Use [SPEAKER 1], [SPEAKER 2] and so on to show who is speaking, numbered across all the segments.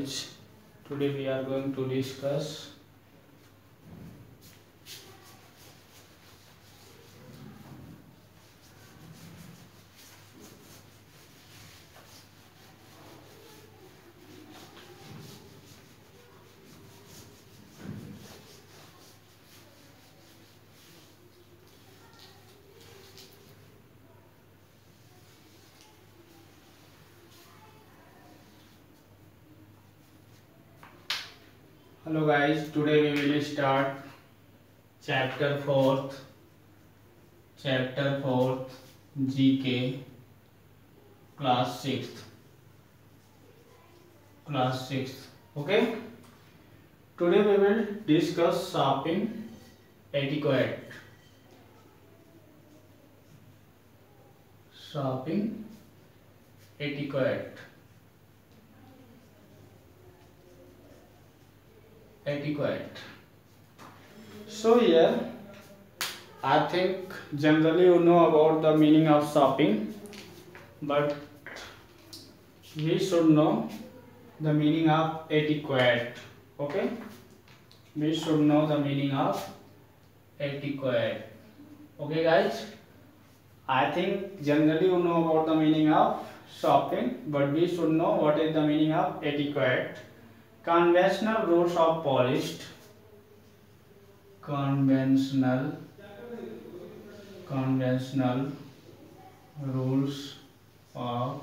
[SPEAKER 1] college. Today we are going to discuss Hello guys, today we will start chapter 4th GK class 6th. Okay, today we will discuss shopping etiquette. Shopping etiquette. So here I think generally you know about the meaning of shopping, but we should know the meaning of etiquette. Okay, we should know the meaning of etiquette. Okay guys, I think generally you know about the meaning of shopping, but we should know what is the meaning of etiquette. Conventional rules of polished. Conventional rules of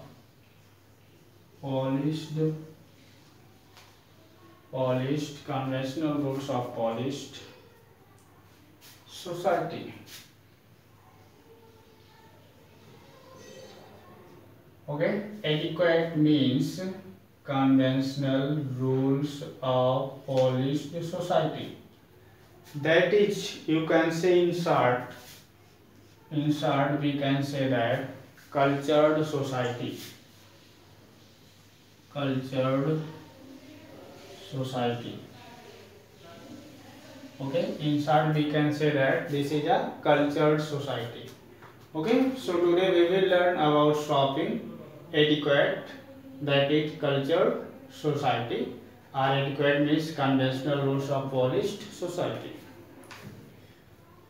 [SPEAKER 1] conventional rules of polished society. Okay, etiquette means conventional rules of polished society. That is, you can say in short we can say that cultured society. Okay, in short we can say that this is a cultured society. Okay, so today we will learn about shopping etiquette, that is cultured society. Or etiquette means conventional rules of polished society.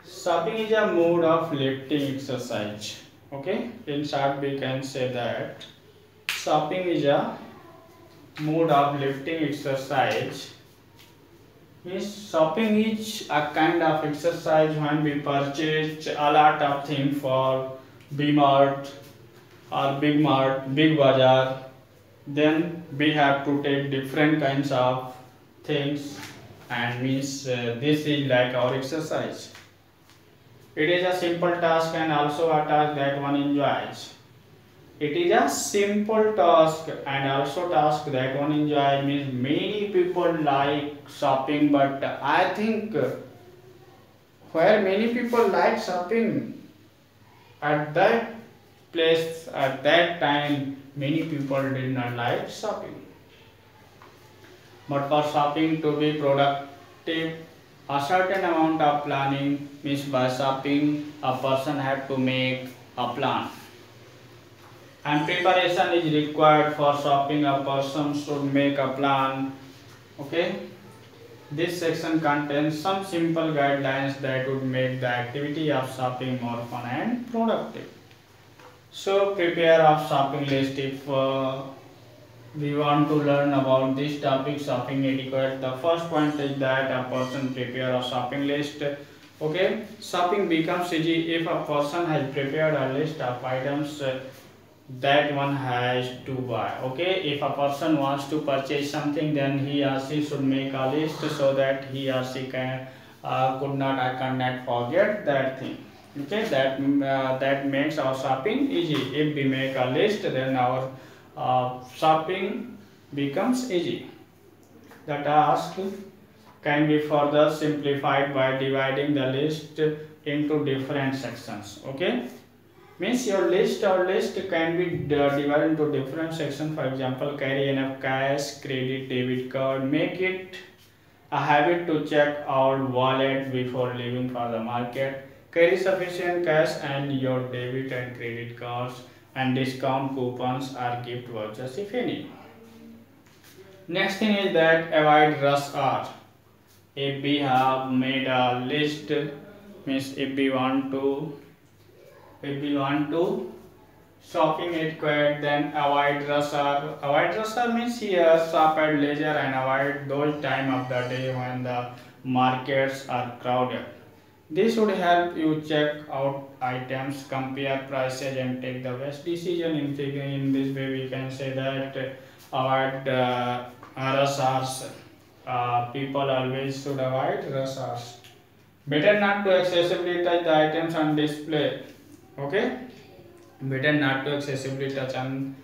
[SPEAKER 1] Shopping is a mode of lifting exercise. Okay, in short we can say that shopping is a mode of lifting exercise. Means shopping is a kind of exercise when we purchase a lot of things for B-Mart or Big Mart, Big Bazaar. Then we have to take different kinds of things, and means this is like our exercise. It is a simple task and also a task that one enjoys. It is a simple task and also task that one enjoys. Means many people like shopping, but I think where many people like shopping, at that place at that time many people did not like shopping. But for shopping to be productive, a certain amount of planning, means by shopping a person have to make a plan, and preparation is required for shopping. A person should make a plan. Okay, this section contains some simple guidelines that would make the activity of shopping more fun and productive. So prepare a shopping list. If we want to learn about this topic, shopping etiquette, the first point is that a person prepare a shopping list. Okay, shopping becomes easy if a person has prepared a list of items that one has to buy. Okay, if a person wants to purchase something, then he or she should make a list so that he or she can cannot forget that thing. Okay, that makes our shopping easy. If we make a list, then our shopping becomes easy. The task can be further simplified by dividing the list into different sections. Okay, means your list can be divided into different sections. For example, carry enough cash, credit, debit card. Make it a habit to check our wallet before leaving for the market. Carry sufficient cash and your debit and credit cards and discount coupons or gift vouchers if any. Next thing is that avoid rush hour. If we have made a list, means if we want to shopping etiquette, then avoid rush hour. Avoid rush hour means here shop at leisure and avoid those time of the day when the markets are crowded. This would help you check out items, compare prices, and take the best decision. In this way, we can say that avoid rush hours. People always should avoid rush hours. Better not to excessively touch the items on display. Okay. Better not to excessively touch on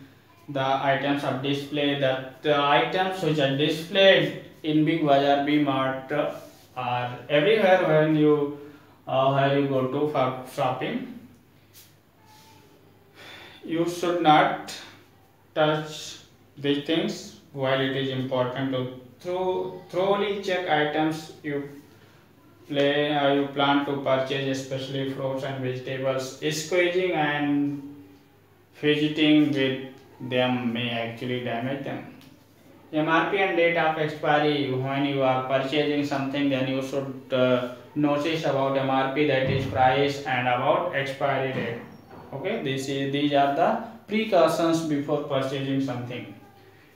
[SPEAKER 1] the items of display. That the items which are displayed in Big Bazaar, B Mart are everywhere when you where you go to for shopping. You should not touch these things. While it is important to thoroughly check items you plan to purchase, especially fruits and vegetables, squeezing and fidgeting with them may actually damage them. MRP and date of expiry. When you are purchasing something, then you should notice about MRP, that is price, and about expiry date. Okay, these are the precautions before purchasing something.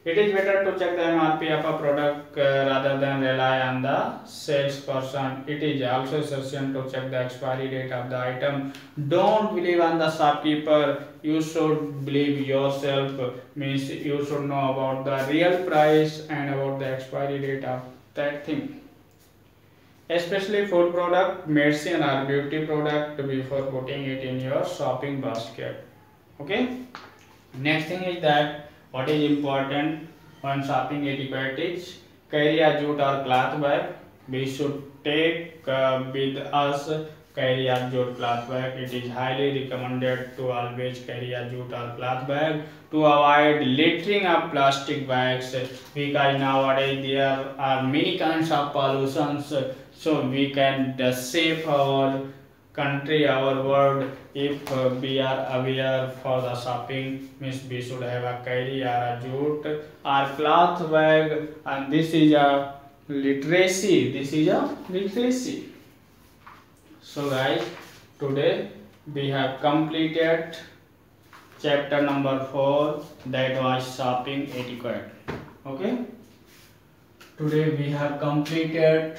[SPEAKER 1] It is better to check the MRP of a product rather than rely on the salesperson. It is also essential to check the expiry date of the item. Don't believe on the shopkeeper. You should believe yourself. Means you should know about the real price and about the expiry date of that thing. Especially food product, medicine or beauty product before putting it in your shopping basket. Okay. Next thing is that what is important when shopping etiquette is carry a jute or cloth bag. We should take with us carry a jute cloth bag. It is highly recommended to always carry a jute or cloth bag to avoid littering of plastic bags, because nowadays there are many kinds of pollutions. So we can save our country, our world, if we are aware for the shopping. Means we should have a carry or a jute or cloth bag, and this is a literacy. So guys, today we have completed chapter number 4, that was shopping etiquette. Okay, today we have completed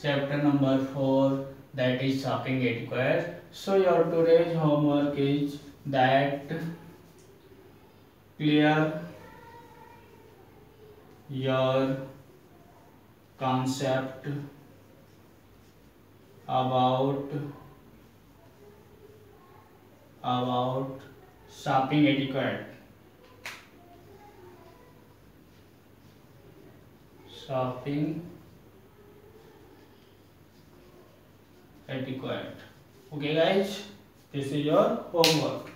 [SPEAKER 1] chapter number 4, that is shopping etiquette. So your today's homework is that clear your concept about shopping etiquette. Shopping etiquette. Okay guys, this is your homework.